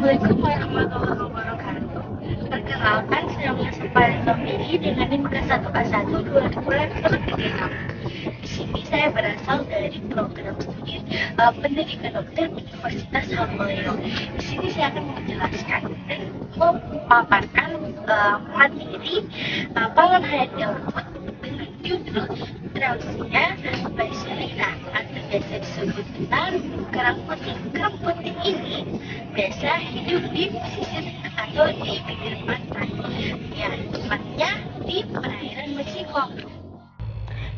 Assalamualaikum warahmatullahi wabarakatuh. Perkenalkan, saya Muhammad Sofiri dengan NIM K1112236. Di sini saya berasal dari program studi pendidikan dokter Universitas Hamburg. Di sini saya akan menjelaskan dan memaparkan materi pangan hayati laut dengan judul Trausnia basilina atau biasa disebut dengan kerang putih. Kerang putih ini biasa hidup di pesisir atau di pinggir pantai, ya tepatnya di perairan Meksiko.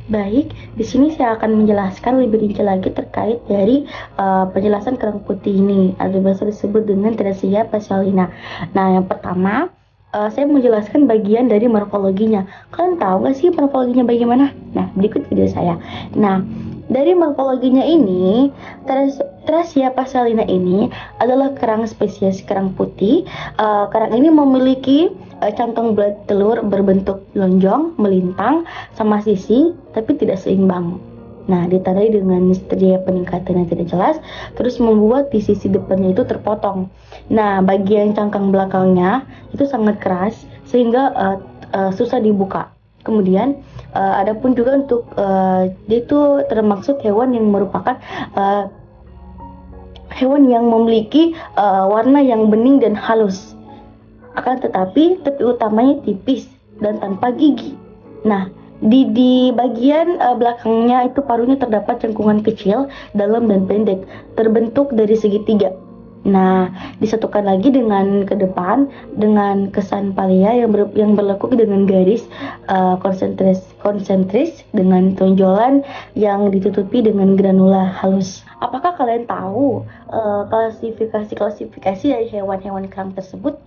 Baik, di sini saya akan menjelaskan lebih rinci lagi terkait dari penjelasan kerang putih ini atau biasa disebut dengan Thracia pasalina. Nah, yang pertama saya menjelaskan bagian dari morfologinya. Kalian tahu nggak sih morfologinya bagaimana? Nah, berikut video saya. Nah, dari morfologinya ini, Thracia pasalina ini adalah kerang spesies kerang putih. Kerang ini memiliki cangkang bulat telur berbentuk lonjong, melintang, sama sisi, tapi tidak seimbang. Nah, ditandai dengan striae peningkatan yang tidak jelas, terus membuat di sisi depannya itu terpotong. Nah, bagian cangkang belakangnya itu sangat keras, sehingga susah dibuka. Kemudian, adapun juga untuk dia itu termaksud hewan yang merupakan hewan yang memiliki warna yang bening dan halus. Akan tetapi tepi utamanya tipis dan tanpa gigi. Nah, di bagian belakangnya itu paruhnya terdapat cengkungan kecil, dalam dan pendek, terbentuk dari segitiga. Nah, disatukan lagi dengan ke depan dengan kesan palea yang berlekuk dengan garis konsentris dengan tonjolan yang ditutupi dengan granula halus. Apakah kalian tahu klasifikasi dari hewan-hewan kerang tersebut?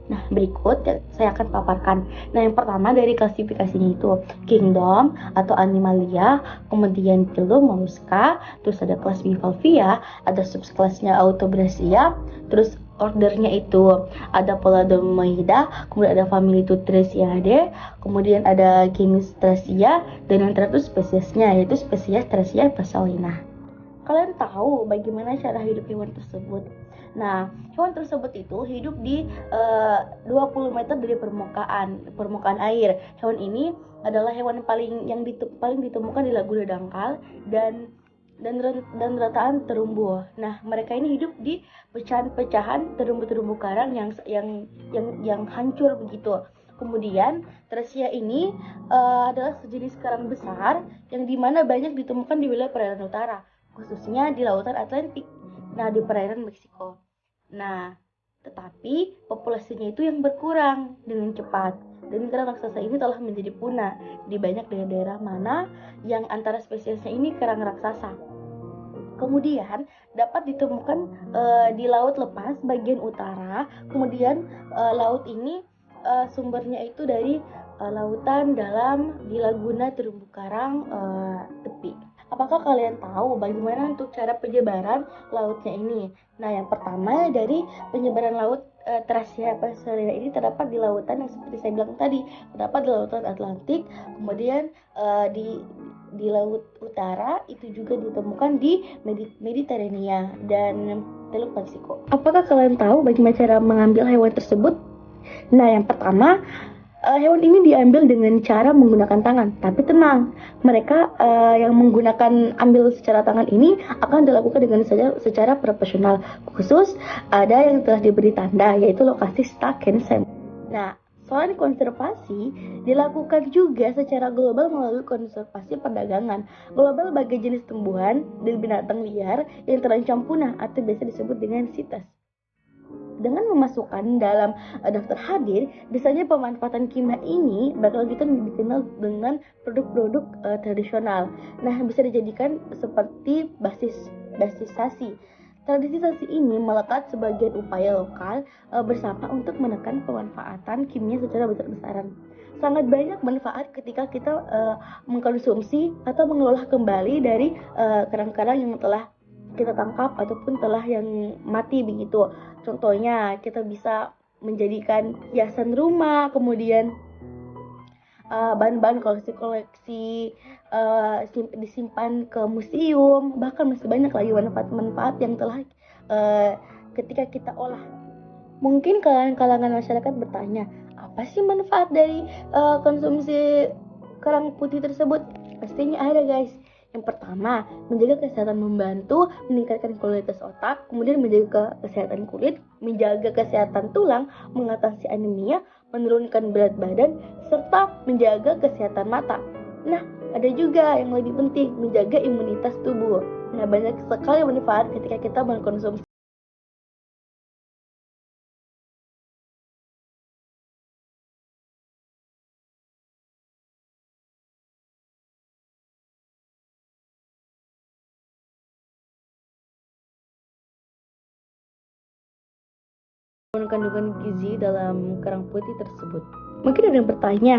Nah, berikut saya akan paparkan. Nah, yang pertama dari klasifikasinya itu kingdom atau animalia, kemudian phylum mollusca, terus ada kelas bivalvia, ada subkelasnya autobrasia, terus ordernya itu ada Poladomoida, kemudian ada famili Tutresidae, kemudian ada genus Thracia, dan yang terakhir spesiesnya yaitu spesies Thracia pasalina. Kalian tahu bagaimana cara hidup hewan tersebut? Nah, hewan tersebut itu hidup di 20 meter dari permukaan air. Hewan ini adalah hewan paling ditemukan di Laguna Dangkal dan rataan terumbu. Nah, mereka ini hidup di pecahan-pecahan terumbu-terumbu karang yang hancur begitu. Kemudian Thracia ini adalah sejenis karang besar yang dimana banyak ditemukan di wilayah perairan utara, khususnya di lautan Atlantik, nah di perairan Meksiko. Nah, tetapi populasinya itu yang berkurang dengan cepat, dan kerang raksasa ini telah menjadi punah di banyak daerah mana yang antara spesiesnya ini kerang raksasa. Kemudian dapat ditemukan di laut lepas bagian utara. Kemudian laut ini sumbernya itu dari lautan dalam di Laguna terumbu karang tepi. Apakah kalian tahu bagaimana untuk cara penyebaran lautnya ini? Nah, yang pertama dari penyebaran laut Thracia pasalina ini terdapat di lautan yang seperti saya bilang tadi, terdapat di lautan Atlantik, kemudian di laut utara itu juga ditemukan di Mediterania dan Teluk Meksiko. Apakah kalian tahu bagaimana cara mengambil hewan tersebut? Nah, yang pertama, hewan ini diambil dengan cara menggunakan tangan. Tapi tenang, mereka yang menggunakan ambil secara tangan ini akan dilakukan dengan secara profesional. Khusus ada yang telah diberi tanda, yaitu lokasi Stuck and Sand. Nah, selain konservasi, dilakukan juga secara global melalui konservasi perdagangan global bagi jenis tumbuhan dan binatang liar yang terancam punah atau biasa disebut dengan CITES. Dengan memasukkan dalam daftar hadir, biasanya pemanfaatan kimia ini berkelanjutan dikenal dengan produk-produk tradisional. Nah, bisa dijadikan seperti basisasi. Tradisisasi ini melekat sebagian upaya lokal bersama untuk menekan pemanfaatan kimia secara besar-besaran. Sangat banyak manfaat ketika kita mengkonsumsi atau mengolah kembali dari kerang-kerang yang telah kita tangkap ataupun telah yang mati begitu. Contohnya kita bisa menjadikan hiasan rumah, kemudian bahan-bahan koleksi-koleksi disimpan ke museum, bahkan masih banyak lagi manfaat-manfaat yang telah ketika kita olah. Mungkin kalangan masyarakat bertanya, apa sih manfaat dari konsumsi kerang putih tersebut? Pastinya ada guys. Yang pertama, menjaga kesehatan, membantu meningkatkan kualitas otak, kemudian menjaga kesehatan kulit, menjaga kesehatan tulang, mengatasi anemia, menurunkan berat badan, serta menjaga kesehatan mata. Nah, ada juga yang lebih penting, menjaga imunitas tubuh. Nah, banyak sekali manfaat ketika kita mengkonsumsi kandungan gizi dalam kerang putih tersebut. Mungkin ada yang bertanya,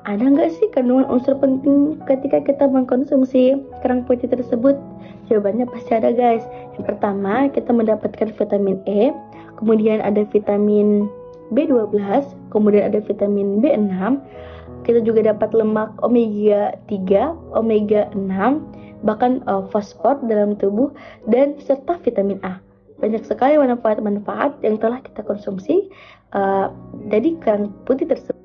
ada nggak sih kandungan unsur penting ketika kita mengkonsumsi kerang putih tersebut? Jawabannya pasti ada guys. Yang pertama, kita mendapatkan vitamin E, kemudian ada vitamin B12, kemudian ada vitamin B6, kita juga dapat lemak omega 3, omega 6, bahkan fosfor dalam tubuh, dan serta vitamin A. Banyak sekali manfaat-manfaat yang telah kita konsumsi dari kerang putih tersebut.